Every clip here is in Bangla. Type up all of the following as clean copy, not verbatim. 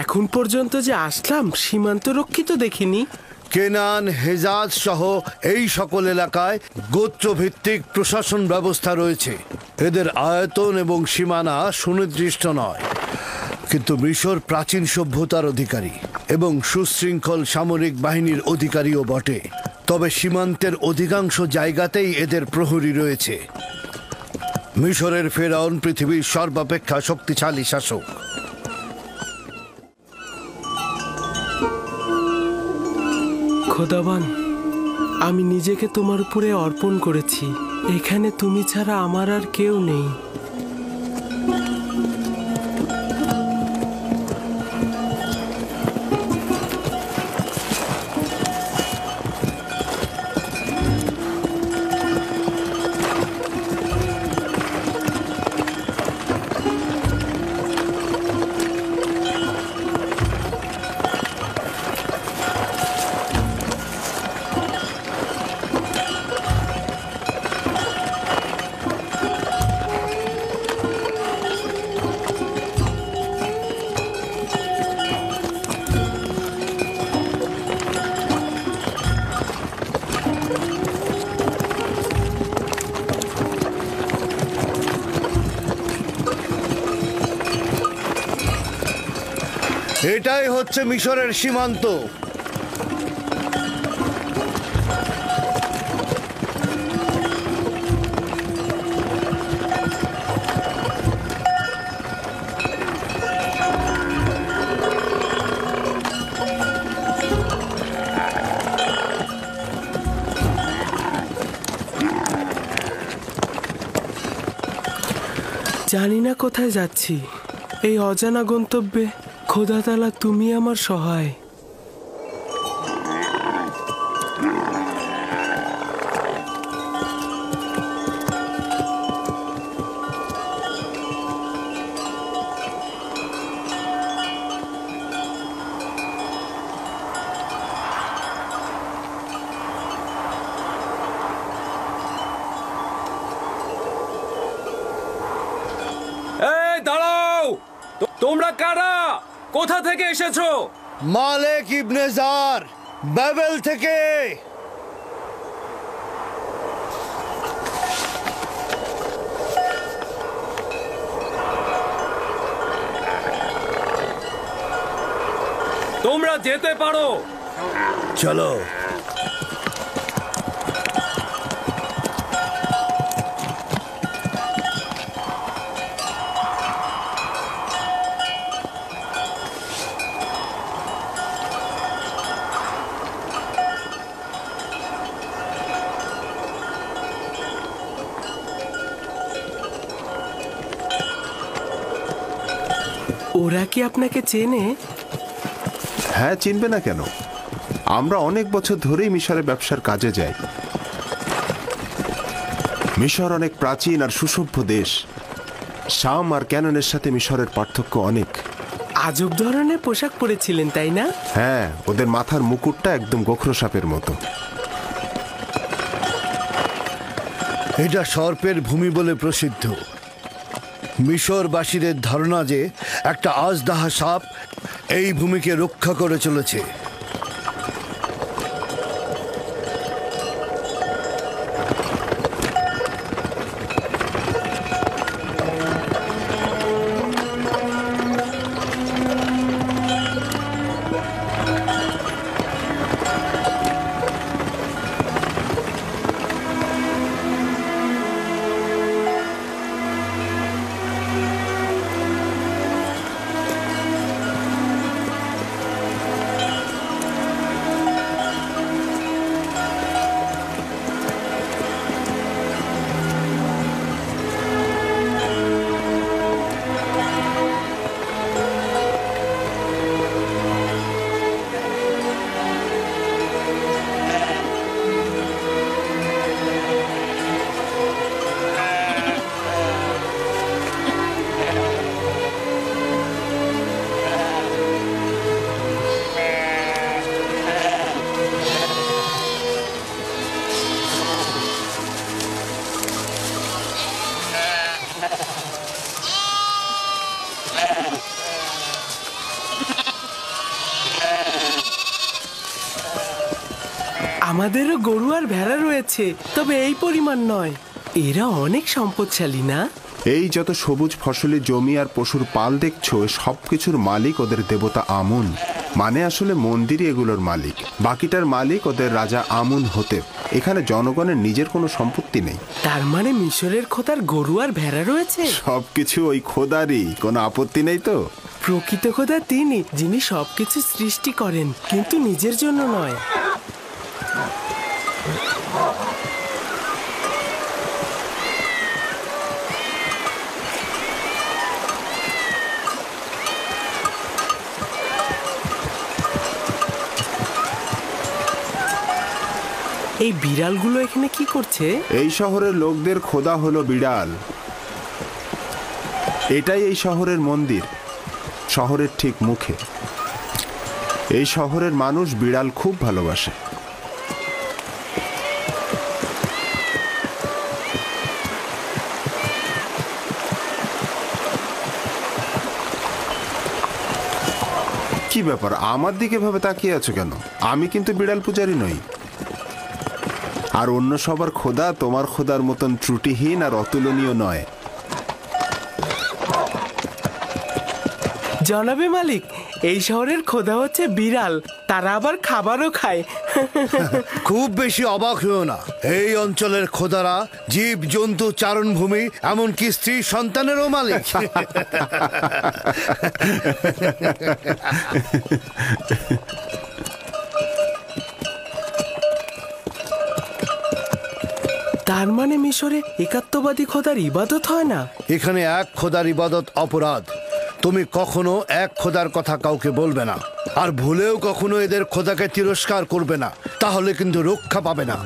এখন পর্যন্ত যে আসলাম সীমান্ত রক্ষিত দেখিনি। কেনান, হেজাজ সহ এই সকল এলাকায় গোত্রভিত্তিক প্রশাসন ব্যবস্থা রয়েছে। এদের আয়তন এবং সীমানা সুনির্দিষ্ট নয়, কিন্তু মিশর প্রাচীন সভ্যতার অধিকারী এবং সুশৃঙ্খল সামরিক বাহিনীর অধিকারীও বটে। তবে সীমান্তের অধিকাংশ জায়গাতেই এদের প্রহরী রয়েছে। মিশরের ফেরাউন পৃথিবীর সর্বাপেক্ষা শক্তিশালী শাসক। খোদাবান, আমি নিজেকে তোমার উপরে অর্পণ করেছি। এখানে তুমি ছাড়া আমার আর কেউ নেই। এটাই হচ্ছে মিশরের সীমান্ত। জানি না কোথায় যাচ্ছি। এই অজানা গন্তব্যে খোদা তাআলা তুমি আমার সহায়। এই দাঁড়াও! তোমরা কারা? কোথা থেকে এসেছো? মালেক ইবনে জার, বাবেল থেকে। তোমরা যেতে পারো। চলো। ওরা কি আপনাকে চেনে? হ্যাঁ, চিনবে না কেন? আমরা অনেক বছর ধরেই মিশরের ব্যবসার কাজে যাই। মিশর অনেক প্রাচীন আর সুসভ্য দেশ। শাম আর ক্যাননের সাথে মিশরের পার্থক্য অনেক। আজব ধরনের পোশাক পরেছিলেন, তাই না? হ্যাঁ, ওদের মাথার মুকুটটা একদম গোখরো সাপের মতো। এটা সর্পের ভূমি বলে প্রসিদ্ধ। মিশরবাসীদের ধারণা যে একটা আজদাহা সাপ এই ভূমিকে রক্ষা করে চলেছে। আমাদেরও গরু আর ভেড়া রয়েছে, তবে এই পরিমাণ নয়। এরা অনেক সম্পদশালী না? এই যত সবুজ ফসলি জমি আর পশুর পাল দেখছো, সবকিছুর মালিক ওদের দেবতা আমুন। মানে আসলে মন্দিরই এগুলোর মালিক, বাকিটার মালিক ওদের রাজা আমুন হতে। এখানে জনগণের নিজের কোনো সম্পত্তি নেই। তার মানে মিশরের খোদার গরু আর ভেড়া রয়েছে? সবকিছু ওই খোদারই, কোনো আপত্তি নেই তো? প্রকৃত খোদা তিনি, যিনি সবকিছু সৃষ্টি করেন, কিন্তু নিজের জন্য নয়। এই বিড়ালগুলো এখানে কি করছে? এই শহরের লোকদের খোদা হলো বিড়াল। এটাই এই শহরের মন্দির, শহরের ঠিক মুখে। এই শহরের মানুষ বিড়াল খুব ভালোবাসে। কি ব্যাপার, আমার দিকে ভাবে তাকিয়ে আছো কেন? আমি কিন্তু বিড়াল পূজারী নই। আর অন্য সবার খোদা তোমার খোদার মতন ত্রুটিহীন আর অতুলনীয় নয়। জনাবে মালিক, এই শহরের খোদা হচ্ছে বিড়াল, তারা আবার খাবারও খায়। খুব বেশি অবাক হয়েও না, এই অঞ্চলের খোদারা জীব জন্তু চারণভূমি এমনকি স্ত্রী সন্তানেরও মালিক। তার মানে মিশরে একাত্মবাদী খোদার ইবাদত হয় না? এখানে এক খোদার ইবাদত অপরাধ। তুমি কখনো এক খোদার কথা কাউকে বলবে না, আর ভুলেও কখনো এদের খোদাকে তিরস্কার করবে না, তাহলে কিন্তু রক্ষা পাবে না।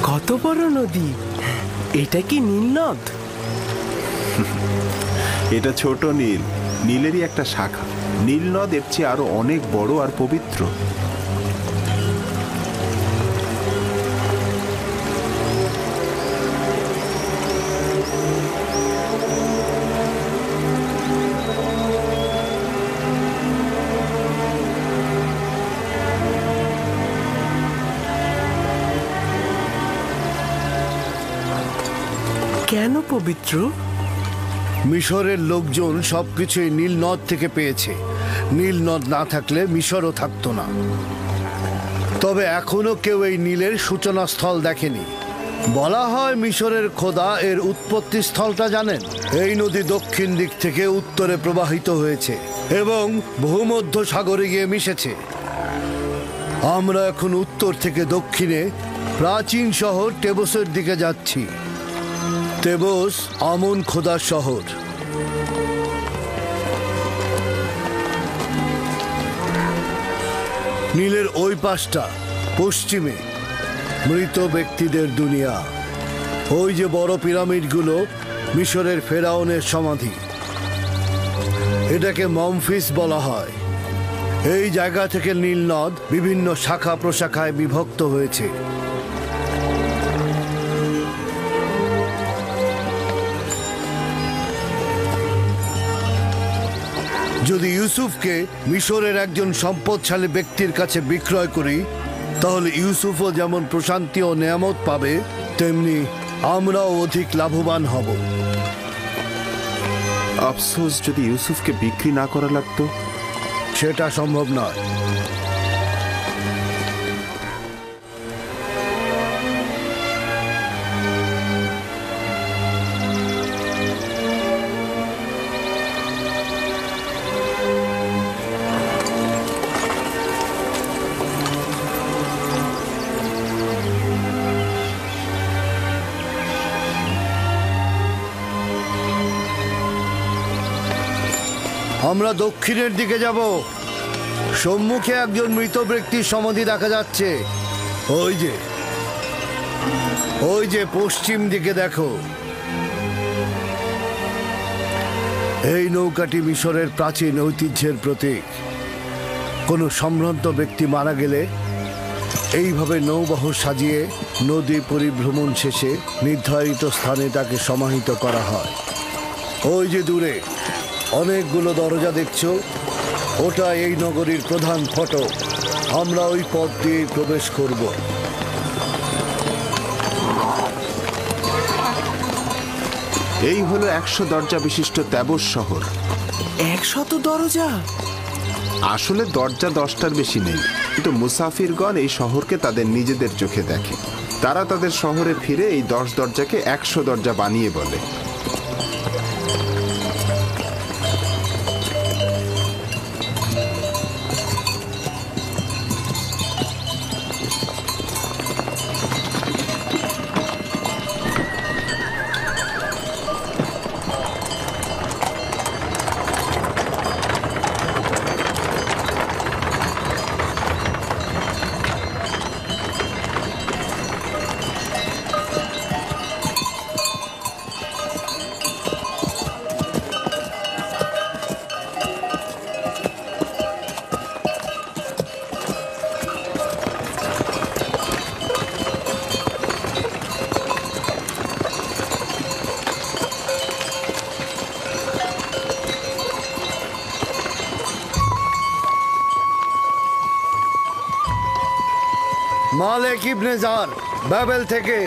কত বড় নদী! এটা কি নীল নদ? এটা ছোট নীল, নীলেরই একটা শাখা। নীল নদ এর চেয়ে আরো অনেক বড় আর পবিত্র। কেন পবিত্র? মিশরের লোকজন সবকিছুই নীল নদ থেকে পেয়েছে। নীল নদ না থাকলে মিশরও থাকতো না। তবে এখনো কেউ এই নীলের সূচনা স্থল দেখেনি। বলা হয় মিশরের খোদা এর উৎপত্তি স্থলটা জানেন। এই নদী দক্ষিণ দিক থেকে উত্তরে প্রবাহিত হয়েছে এবং ভূমধ্য সাগরে গিয়ে মিশেছে। আমরা এখন উত্তর থেকে দক্ষিণে প্রাচীন শহর টেবসের দিকে যাচ্ছি। তেবস আমন খোদার শহর। নীলের ওই পাশটা পশ্চিমে মৃত ব্যক্তিদের দুনিয়া। ওই যে বড় পিরামিডগুলো মিশরের ফেরাউনের সমাধি। এটাকে মমফিস বলা হয়। এই জায়গা থেকে নীল নদ বিভিন্ন শাখা প্রশাখায় বিভক্ত হয়েছে। যদি ইউসুফকে মিশরের একজন সম্পদশালী ব্যক্তির কাছে বিক্রয় করি, তাহলে ইউসুফও যেমন প্রশান্তি ও নেয়ামত পাবে, তেমনি আমরাও অধিক লাভবান হব। আফসোস, যদি ইউসুফকে বিক্রি না করা লাগতো। সেটা সম্ভব নয়। আমরা দক্ষিণের দিকে যাব। সম্মুখে একজন মৃত ব্যক্তির সমাধি দেখা যাচ্ছে। ওই যে পশ্চিম দিকে দেখো। এই নৌকাটি মিশরের প্রাচীন ঐতিহ্যের প্রতীক। কোনো সম্ভ্রান্ত ব্যক্তি মারা গেলে এইভাবে নৌবহর সাজিয়ে নদী পরিভ্রমণ শেষে নির্ধারিত স্থানে তাকে সমাহিত করা হয়। ওই যে দূরে অনেকগুলো দরজা দেখছো, ওটা এই নগরীর প্রধান ফটক। আমরা ওই পথ দিয়ে প্রবেশ করব। এই হলো 100 দরজা বিশিষ্ট তেবস শহর। 100 দরজা? আসলে দরজা 10টার বেশি নেই, কিন্তু মুসাফিরগণ এই শহরকে তাদের নিজেদের চোখে দেখে। তারা তাদের শহরে ফিরে এই 10 দরজাকে 100 দরজা বানিয়ে বলে। মালেক ইবনে জার, বাবেল থেকে।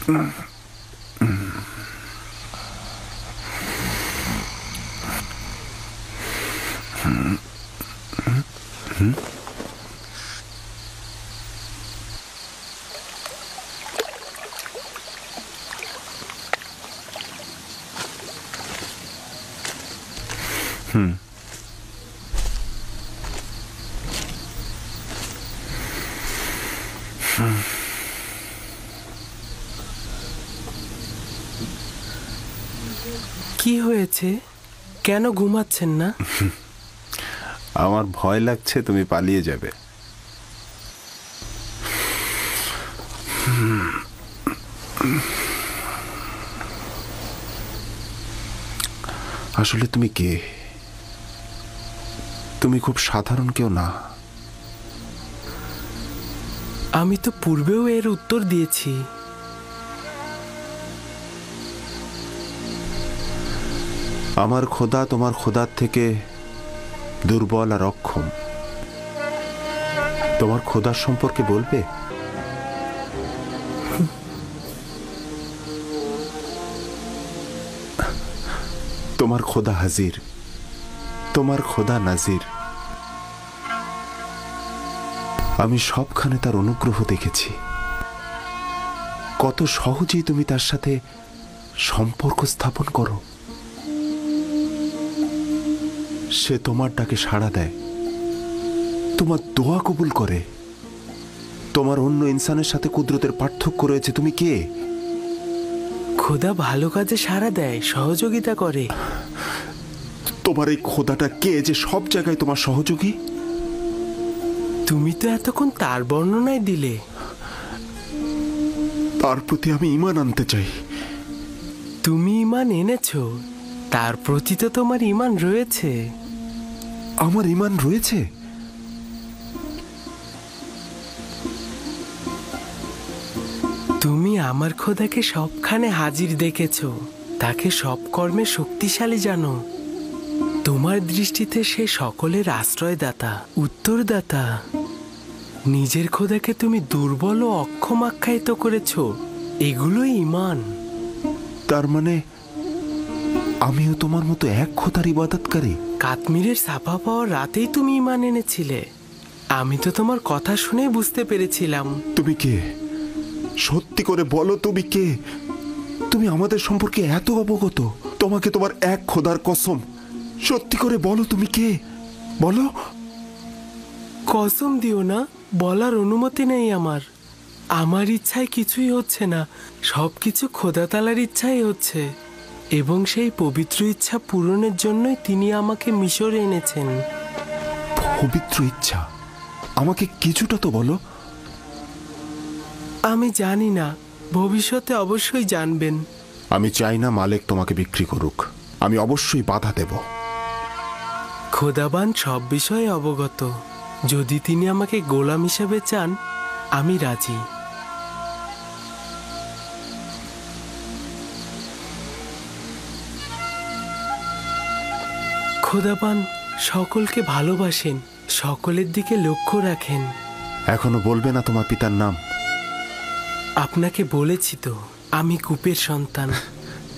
কি হয়েছে? কেন ঘুমাচ্ছেন না? আমার ভয় লাগছে তুমি পালিয়ে যাবে। আসলে তুমি কে? তুমি খুব সাধারণ কেউ না। আমি তো পূর্বেও এর উত্তর দিয়েছি। আমার খোদা তোমার খোদার থেকে দুর্বল আর অক্ষম। তোমার খোদার সম্পর্কে বলবে? তোমার খোদা হাজির, তোমার খোদা নাজির। আমি সবখানে তার অনুগ্রহ দেখেছি। কত সহজেই তুমি তার সাথে সম্পর্ক স্থাপন করো। সে তোমার ডাকে সাড়া দেয়, তোমার দোয়া কবুল করে। তোমার অন্য ইনসানের সাথে কুদরতের পার্থক্য রয়েছে। তুমি কে? খোদা ভালো কাজে সাড়া দেয়, সহযোগিতা করে। তোমার এই খোদাটা কে যে সব জায়গায় তোমার সহযোগী? তুমি তো এতক্ষণ তার বর্ণনায় দিলে। তার প্রতি আমি ঈমান আনতে চাই। তুমি ঈমান এনেছো, তার প্রতি তো তোমার ঈমান রয়েছে। আমার ঈমান রয়েছে? তুমি আমার খোদাকে সবখানে হাজির দেখেছো, তাকে সব কর্মে শক্তিশালী জানো। তোমার দৃষ্টিতে সে সকলের আশ্রয়দাতা, উত্তরদাতা। নিজের খোদাকে তুমি দুর্বল ও অক্ষম আখ্যায়িত করেছো। এগুলোই ঈমান। তার মানে আমিও তোমার মতো এক খোদার ইবাদতকারী? কাশ্মীরের ছাপা পাওয়ার রাতেই তুমি ঈমান এনেছিলে। আমি তো তোমার কথা শুনে বুঝতে পেরেছিলাম। তুমি কে? সত্যি করে বলো, তুমি কে? তুমি আমাদের সম্পর্কে এত অবগত। তোমাকে তোমার এক খোদার কসম, সত্যি করে বলো তুমি কে? বলো। কসম দিও না, বলার অনুমতি নেই আমার। আমার ইচ্ছায় কিছুই হচ্ছে না, সবকিছু খোদা তাআলার ইচ্ছাই হচ্ছে। এবং সেই পবিত্র ইচ্ছা পূরণের জন্যই তিনি আমাকে মিশরে এনেছেন। পবিত্র ইচ্ছা? আমাকে কিছুটা তো বলো। আমি জানি না, ভবিষ্যতে অবশ্যই জানবেন। আমি চাই না মালিক তোমাকে বিক্রি করুক। আমি অবশ্যই বাধা দেব। খোদাবান সব বিষয়ে অবগত। যদি তিনি আমাকে গোলাম হিসেবে চান, আমি রাজি। খোদাবান সকলকে ভালোবাসেন, সকলের দিকে লক্ষ্য রাখেন। এখনো বলবে না তোমার পিতার নাম? আপনাকে বলেছি তো, আমি কূপের সন্তান।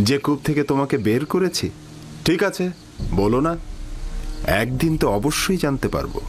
যে কূপ থেকে তোমাকে বের করেছি? ঠিক আছে, বলো না। একদিন তো অবশ্যই জানতে পারবো।